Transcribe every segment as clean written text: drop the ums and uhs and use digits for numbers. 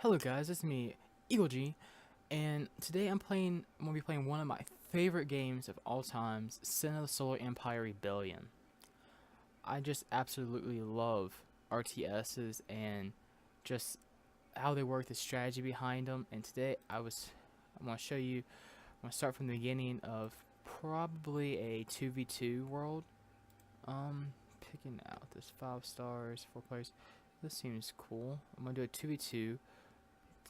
Hello guys, it's me, Eagle G, and today I'm gonna be playing one of my favorite games of all times, Sin of the Solar Empire Rebellion. I just absolutely love RTSs and just how they work, the strategy behind them. And today I'm gonna show you. I'm gonna start from the beginning of probably a 2v2 world. Picking out this 5 stars, 4 players. This seems cool. I'm gonna do a 2v2.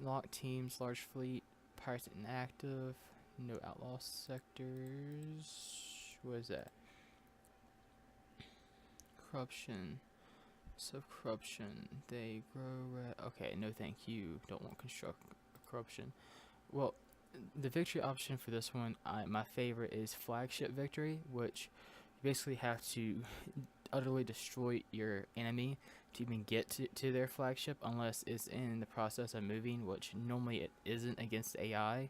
Lock teams, large fleet, pirates inactive, no outlaw sectors. What is that? Corruption. Sub-corruption. They grow red. Okay, no thank you. Don't want construct corruption. Well, the victory option for this one, my favorite is flagship victory, which you basically have to utterly destroy your enemy to even get to their flagship, unless it's in the process of moving, which normally it isn't against AI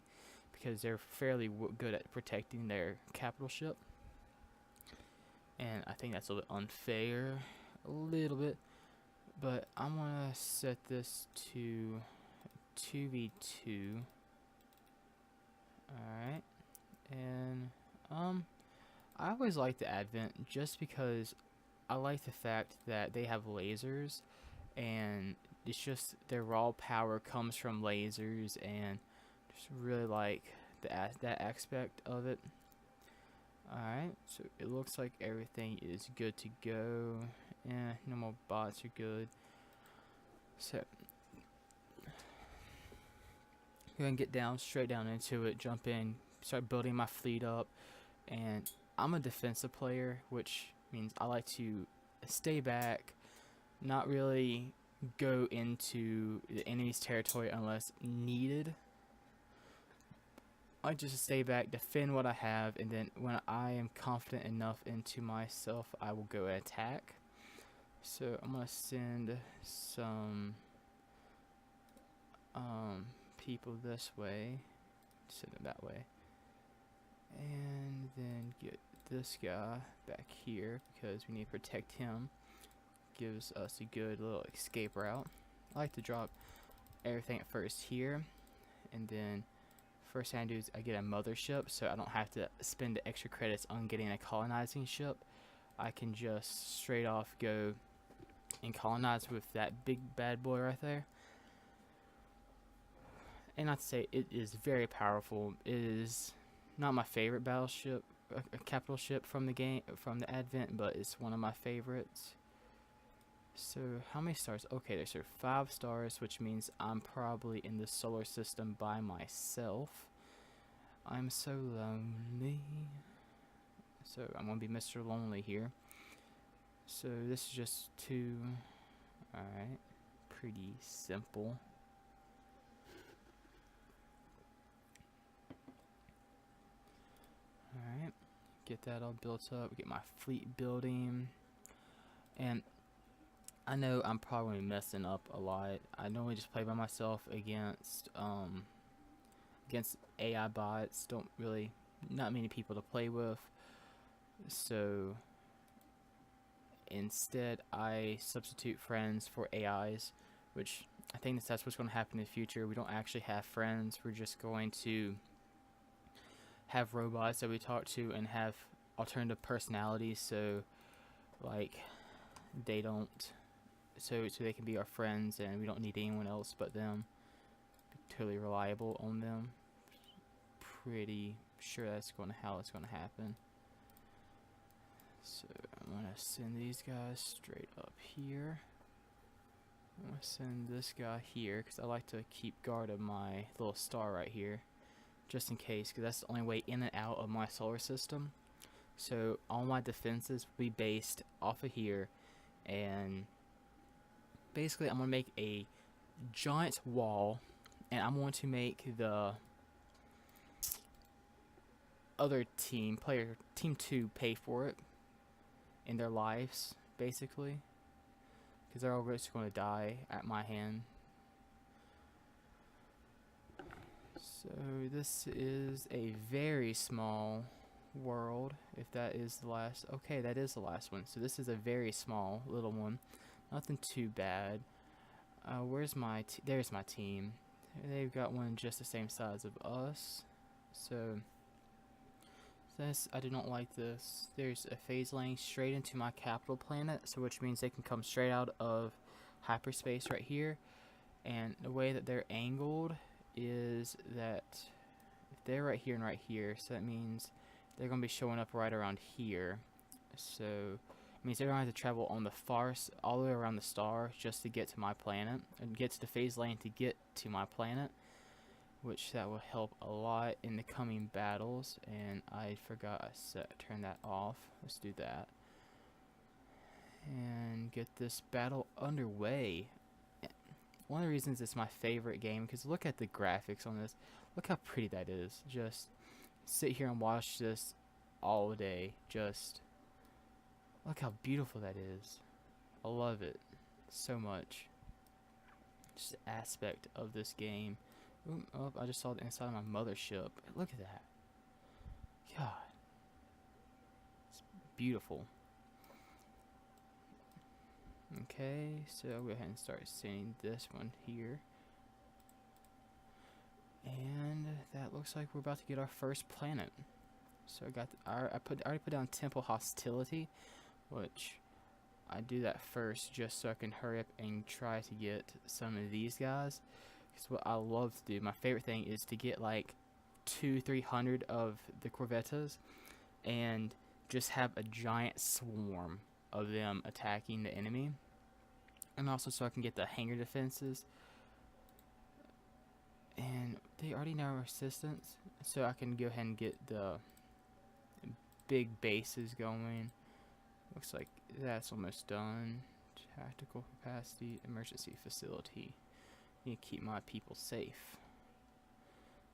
because they're fairly good at protecting their capital ship. And I think that's a little unfair, a little bit, but I'm gonna set this to 2v2. Alright, and I always like the Advent just because I like the fact that they have lasers, and it's just their raw power comes from lasers, and just really like that aspect of it. Alright, so it looks like everything is good to go. No more bots are good. So go and get straight down into it, jump in, start building my fleet up, and I'm a defensive player, which means I like to stay back, not really go into the enemy's territory unless needed. I just stay back, defend what I have, and then when I am confident enough into myself, I will go attack. So I'm gonna send some people this way, send them that way, and then get this guy back here because we need to protect him. Gives us a good little escape route. I like to drop everything at first here, and then first thing I do is I get a mothership, so I don't have to spend the extra credits on getting a colonizing ship. I can just straight off go and colonize with that big bad boy right there. And not to say it is very powerful. It is not my favorite battleship, a capital ship from the game, from the Advent, but it's one of my favorites. So how many stars? Okay, there's 5 stars, which means I'm probably in the solar system by myself. I'm so lonely. So I'm gonna be Mr. Lonely here. So this is just 2. Alright, pretty simple. Alright, get that all built up, get my fleet building. And I know I'm probably messing up a lot. I normally just play by myself against AI bots. Not many people to play with. So instead I substitute friends for AIs, which I think that's what's going to happen in the future. We don't actually have friends. We're just going to have robots that we talk to and have alternative personalities, so like they don't so they can be our friends and we don't need anyone else but them. Be totally reliable on them. Pretty sure that's how it's going to happen. So I'm going to send these guys straight up here. I'm going to send this guy here because I like to keep guard of my little star right here, just in case, because that's the only way in and out of my solar system. So all my defenses will be based off of here, and basically I'm going to make a giant wall, and I'm going to make the other team, team 2, pay for it in their lives, basically, because they're all just going to die at my hand. So this is a very small world, if that is the last. Okay, that is the last one. So this is a very small little one, nothing too bad. Where's my there's my team. They've got one just the same size of us. So this, I do not like this. There's a phase lane straight into my capital planet, so which means they can come straight out of hyperspace right here. And the way that they're angled is that if they're right here and right here, so that means they're going to be showing up right around here. So it means they're going to have to travel on the all the way around the star just to get to my planet, and get to the phase lane to get to my planet, which that will help a lot in the coming battles. And I forgot I turn that off. Let's do that and get this battle underway. One of the reasons it's my favorite game, because look at the graphics on this. Look how pretty that is. Just sit here and watch this all day. Just look how beautiful that is. I love it so much. Just the aspect of this game. Ooh, oh, I just saw the inside of my mothership. Look at that. God. It's beautiful. Okay, so I'll go ahead and start seeing this one here. And that looks like we're about to get our first planet. So I got I already put down Temple Hostility, which I do that first just so I can hurry up and try to get some of these guys. Because what I love to do, my favorite thing is to get like 200-300 of the Corvettas and just have a giant swarm of them attacking the enemy. And also so I can get the hangar defenses. And they already know resistance, so I can go ahead and get the big bases going. Looks like that's almost done. Tactical capacity, emergency facility. Need to keep my people safe.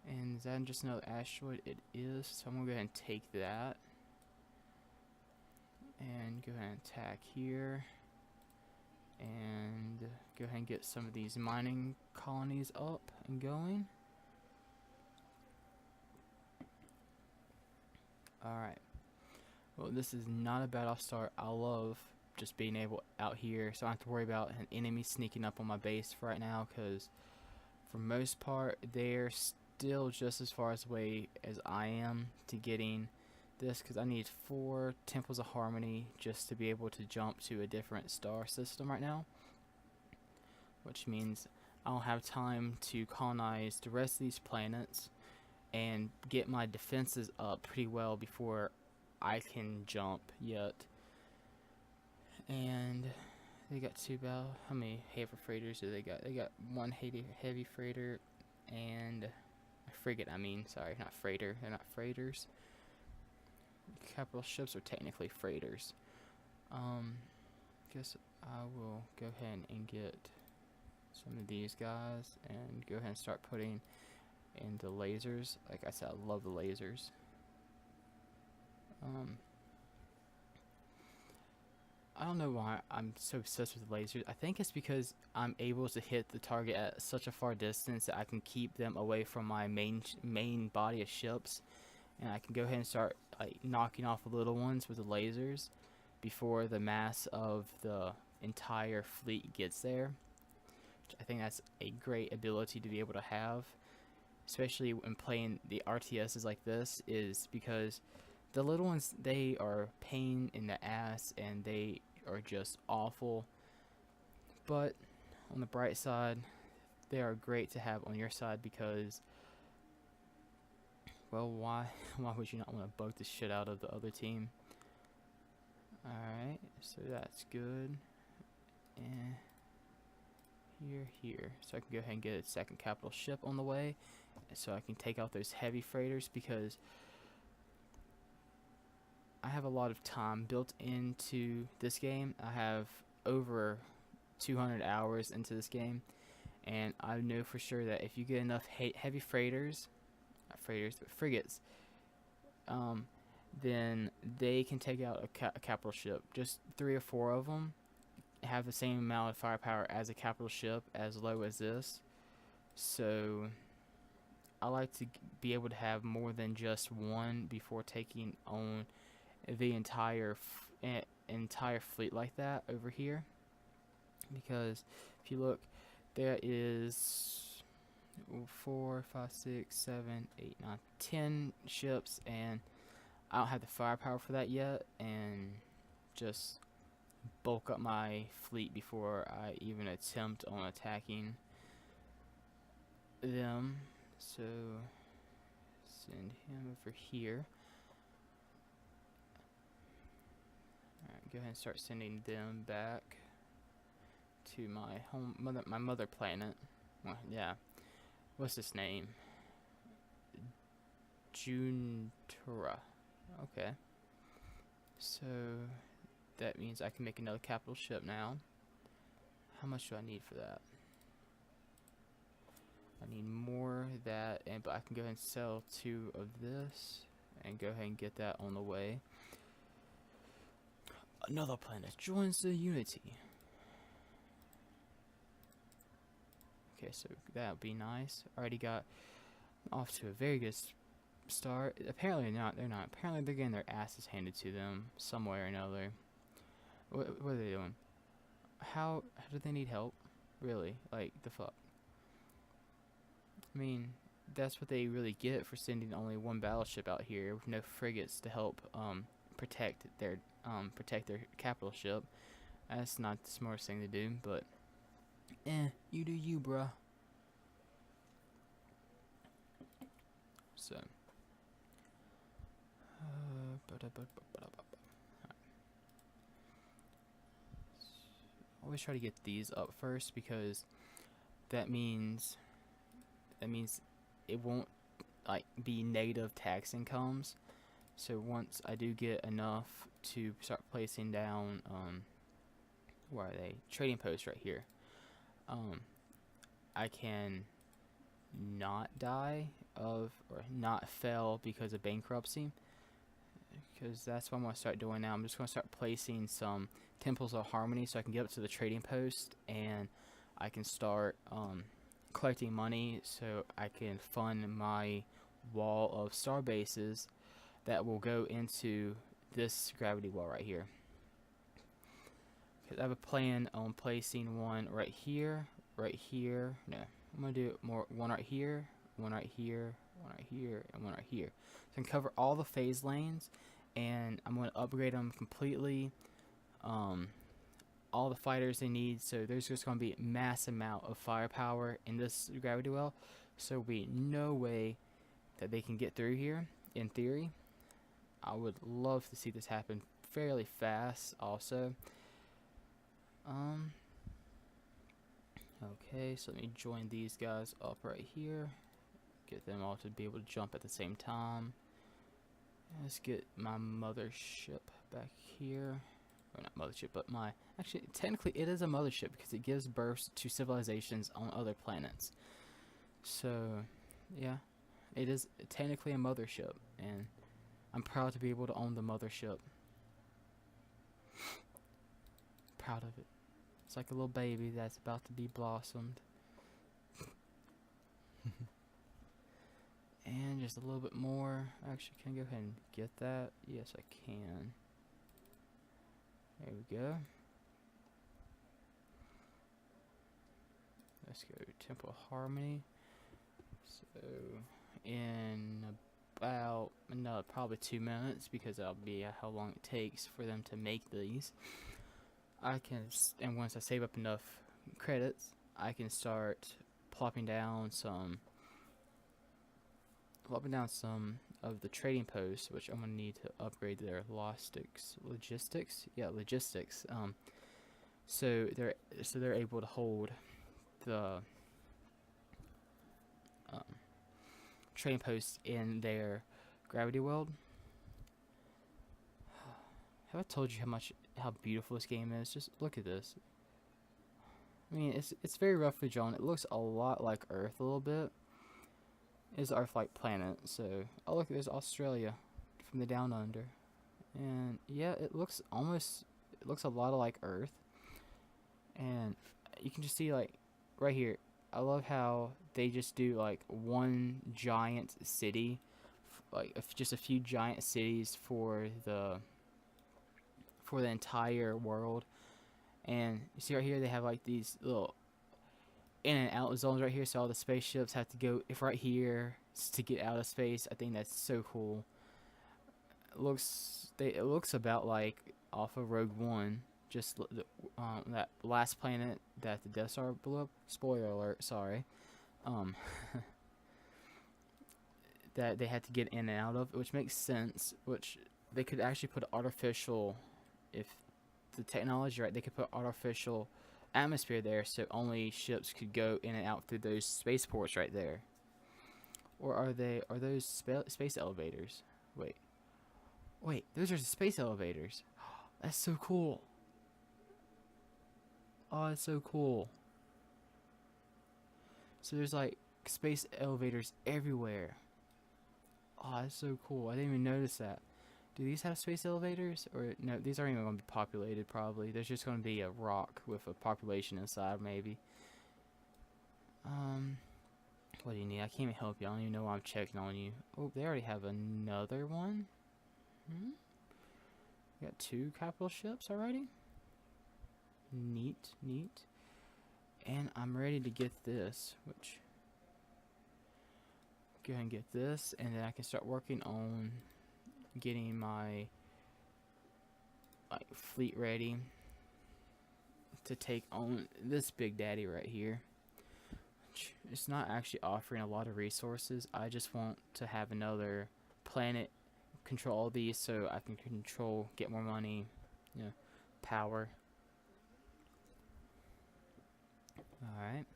And is that just another asteroid? It is, so I'm gonna go ahead and take that. And go ahead and attack here. And go ahead and get some of these mining colonies up and going. Alright. Well, this is not a bad off start. I love just being able out here, so I don't have to worry about an enemy sneaking up on my base for right now, because for most part they're still just as far away as I am to getting this, because I need 4 Temples of Harmony just to be able to jump to a different star system right now, which means I don't have time to colonize the rest of these planets and get my defenses up pretty well before I can jump yet. And they got 2 battle. How many heavy freighters do they got? They got 1 heavy freighter and a frigate. I mean, sorry, not freighter. They're not freighters. Capital ships are technically freighters. Guess I will go ahead and get some of these guys and go ahead and start putting in the lasers. Like I said, I love the lasers. I don't know why I'm so obsessed with lasers. I think it's because I'm able to hit the target at such a far distance that I can keep them away from my main body of ships, and I can go ahead and start like knocking off the little ones with the lasers before the mass of the entire fleet gets there. I think that's a great ability to be able to have, especially when playing the RTSs like this, is because the little ones, they are pain in the ass and they are just awful. But on the bright side, they are great to have on your side because, well, why would you not want to bug the shit out of the other team? Alright, so that's good. And here. So I can go ahead and get a second capital ship on the way, so I can take out those heavy freighters, because I have a lot of time built into this game. I have over 200 hours into this game, and I know for sure that if you get enough heavy freighters, not freighters, but frigates, then they can take out a capital ship. Just 3 or 4 of them have the same amount of firepower as a capital ship, as low as this. So I like to be able to have more than just one before taking on the entire fleet like that over here, because if you look, there is 4, 5, 6, 7, 8, 9, 10 ships, and I don't have the firepower for that yet, and just bulk up my fleet before I even attempt on attacking them. So send him over here. Alright, go ahead and start sending them back to my mother planet. Well, yeah. What's this name? Juntura. Okay. So that means I can make another capital ship now. How much do I need for that? I need more of that, but I can go ahead and sell 2 of this and go ahead and get that on the way. Another planet joins the Unity. Okay, so that would be nice. Already got off to a very good start. Apparently not. They're not. Apparently they're getting their asses handed to them some way or another. What are they doing? How do they need help? Really? Like, the fuck? I mean, that's what they really get for sending only 1 battleship out here with no frigates to help protect their capital ship. That's not the smartest thing to do, but you do you, bruh. So always try to get these up first, because that means it won't like be negative tax incomes. So once I do get enough to start placing down where are they? Trading posts right here. I can not die or not fail because of bankruptcy, because that's what I'm going to start doing now. I'm just going to start placing some temples of harmony so I can get up to the trading post, and I can start collecting money so I can fund my wall of star bases that will go into this gravity well right here. Because I have a plan on placing one right here. No, I'm gonna do one right here, one right here, one right here, and one right here. So I can cover all the phase lanes, and I'm gonna upgrade them completely. All the fighters they need, so there's just gonna be a mass amount of firepower in this gravity well. So there'll be no way that they can get through here. In theory, I would love to see this happen fairly fast. Also, okay, so let me join these guys up right here. Get them all to be able to jump at the same time. Let's get my mothership back here. Or not mothership, but actually, technically it is a mothership because it gives birth to civilizations on other planets. So, yeah, it is technically a mothership, and I'm proud to be able to own the mothership. Proud of it. It's like a little baby that's about to be blossomed. And just a little bit more. Actually, can I go ahead and get that? Yes, I can. There we go. Let's go Temple Harmony. So, in about probably 2 minutes, because that'll be how long it takes for them to make these, and once I save up enough credits, I can start plopping down some of the trading posts, which I'm gonna need to upgrade their logistics. Yeah, logistics. So they're able to hold the trading posts in their gravity world. Have I told you how beautiful this game is? Just look at this. I mean, it's very roughly drawn. It looks a lot like Earth a little bit. It's Earth-like planet. So, oh look, there's Australia from the down under, and yeah, it looks a lot like Earth. And you can just see, like, right here, I love how they just do like one giant city, like just a few giant cities for the entire world. And you see right here, they have like these little in and out zones right here, so all the spaceships have to go if right here to get out of space. I think that's so cool. It looks about like off of Rogue One, just that last planet that the Death Star blew up. Spoiler alert, sorry. Um, that they had to get in and out of, which makes sense. Which they could actually put artificial, if the technology right, they could put artificial atmosphere there, so only ships could go in and out through those spaceports right there. Or are those space elevators? Wait, those are space elevators. That's so cool. Oh, that's so cool. So there's like space elevators everywhere. Oh, that's so cool. I didn't even notice that. Do these have space elevators? Or no, these aren't even going to be populated probably. There's just going to be a rock with a population inside maybe. What do you need? I can't even help you. I don't even know why I'm checking on you. Oh, they already have another one? We got 2 capital ships already? Neat. And I'm ready to get this, which... Go ahead and get this, and then I can start working on getting my fleet ready to take on this big daddy right here. It's not actually offering a lot of resources. I just want to have another planet control all these so I can get more money, power. Alright.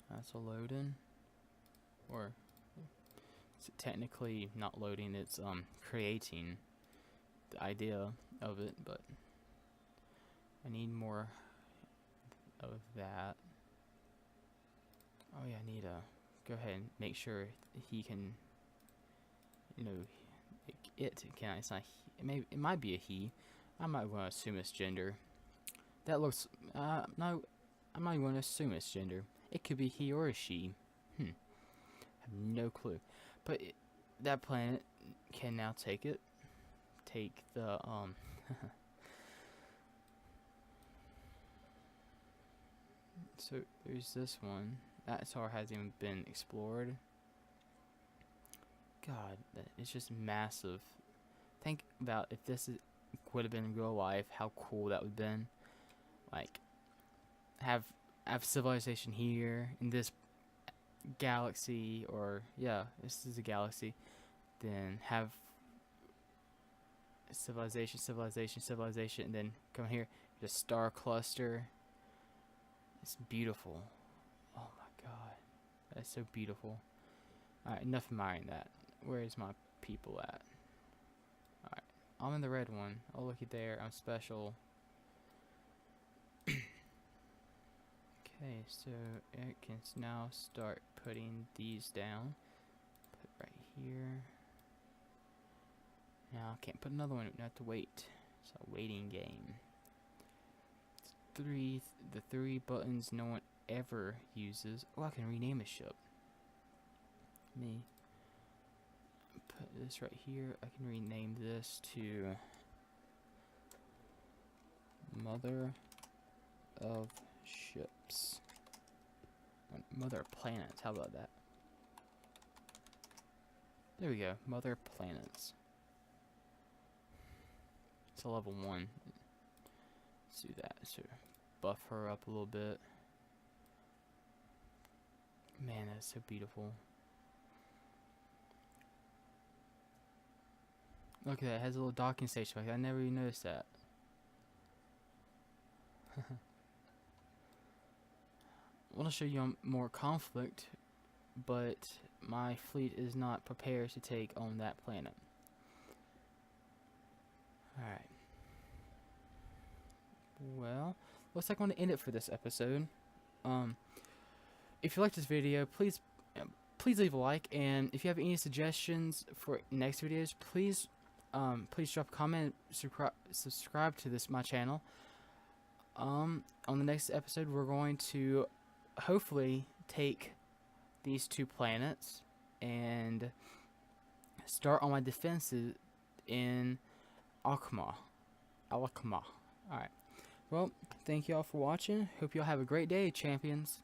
That's a loading. Or it's technically not loading, it's creating the idea of it, but I need more of that. Oh yeah, I need to go ahead and make sure he can, it's not he, it might be a he. I might want to assume it's gender. That looks, no, I'm not even going to assume it's gender. It could be he or a she. I have no clue. But that planet can now take the, so there's this one. That star hasn't even been explored. God, it's just massive. Think about if this would have been in real life, how cool that would have been. Like, have civilization here in this galaxy, or yeah, this is a galaxy. Then have civilization, and then come here, the star cluster. It's beautiful. Oh my god, that's so beautiful. Alright, enough admiring that. Where is my people at? Alright, I'm in the red one. Oh, looky there, I'm special. Okay, so it can now start putting these down. Put right here. Now I can't put another one, we have to wait. It's a waiting game. It's the 3 buttons no one ever uses. Oh, I can rename a ship. Me. Put this right here. I can rename this to Mother of Ships. Mother of Planets. How about that? There we go. Mother of Planets. It's a level 1. Let's do that. So buff her up a little bit. Man, that's so beautiful. Look at that. It has a little docking station back there. I never even noticed that. I want to show you more conflict, but my fleet is not prepared to take on that planet. Alright. Well, looks like I'm going to end it for this episode. If you like this video, please leave a like, and if you have any suggestions for next videos, please drop a comment, subscribe to my channel. On the next episode, we're going to hopefully take these 2 planets and start on my defenses in Alkmaar. Alright. Well, thank y'all for watching. Hope y'all have a great day, champions.